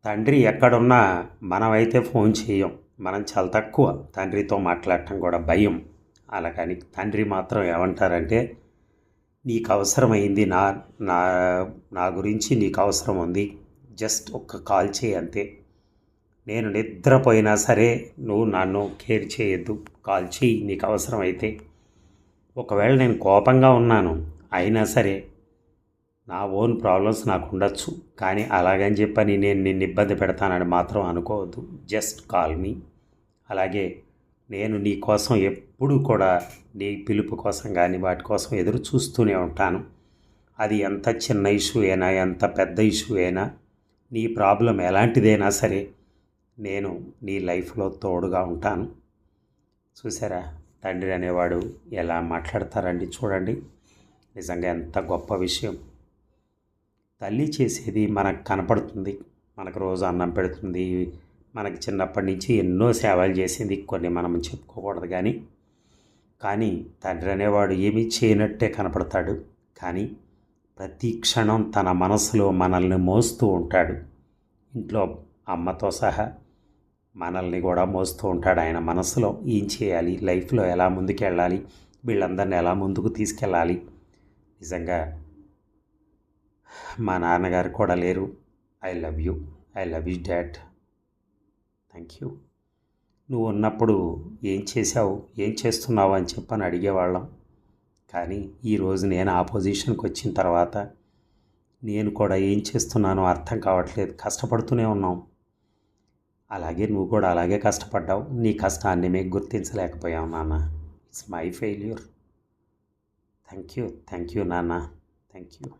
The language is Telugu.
తండ్రి ఎక్కడున్నా మనమైతే ఫోన్ చేయం. మనం చాలా తక్కువ తండ్రితో మాట్లాడటం కూడా భయం. అలాగని తండ్రి మాత్రం ఏమంటారంటే, నీకు అవసరమైంది నా నా నా గురించి నీకు అవసరం ఉంది, జస్ట్ ఒక్క కాల్ చేయి అంతే. నేను నిద్రపోయినా సరే నువ్వు నన్ను కేర్ చేయొద్దు, కాల్ చేయి నీకు అవసరమైతే. ఒకవేళ నేను కోపంగా ఉన్నాను అయినా సరే, నా ఓన్ ప్రాబ్లమ్స్ నాకు ఉండొచ్చు, కానీ అలాగని చెప్పని నేను నిన్ను ఇబ్బంది పెడతానని మాత్రం అనుకోవద్దు. Just call me. అలాగే నేను నీ కోసం ఎప్పుడూ కూడా నీ పిలుపు కోసం కానీ వాటి కోసం ఎదురు చూస్తూనే ఉంటాను. అది ఎంత చిన్న ఇష్యూ అయినా, ఎంత పెద్ద ఇష్యూ అయినా, నీ ప్రాబ్లం ఎలాంటిదైనా సరే నేను నీ లైఫ్లో తోడుగా ఉంటాను. చూసారా తండ్రి అనేవాడు ఎలా మాట్లాడతారండి, చూడండి. నిజంగా ఎంత గొప్ప విషయం. తల్లి చేసేది మనకు కనపడుతుంది, మనకు రోజు అన్నం పెడుతుంది, మనకి చిన్నప్పటి నుంచి ఎన్నో సేవలు చేసింది. కొన్ని మనం చెప్పుకోకూడదు కానీ తండ్రి అనేవాడు ఏమీ చేయనట్టే కనపడతాడు, కానీ ప్రతి క్షణం తన మనసులో మనల్ని మోస్తూ ఉంటాడు. ఇంట్లో అమ్మతో సహా మనల్ని కూడా మోస్తూ ఉంటాడు. ఆయన మనసులో ఏం చేయాలి, లైఫ్లో ఎలా ముందుకెళ్ళాలి, వీళ్ళందరినీ ఎలా ముందుకు తీసుకెళ్ళాలి. నిజంగా మా నాన్నగారు కూడా లేరు. I love you dad, thank you. నువ్వు ఉన్నప్పుడు ఏం చేసావు, ఏం చేస్తున్నావు అని చెప్పని అడిగేవాళ్ళం. కానీ ఈరోజు నేను ఆ పొజిషన్కి వచ్చిన తర్వాత నేను కూడా ఏం చేస్తున్నానో అర్థం కావట్లేదు. కష్టపడుతూనే ఉన్నాం. అలాగే నువ్వు కూడా అలాగే కష్టపడ్డావు. నీ కష్టాన్ని మేము గుర్తించలేకపోయావు నాన్న. It's my failure. Thank you నాన్న, థ్యాంక్ యూ.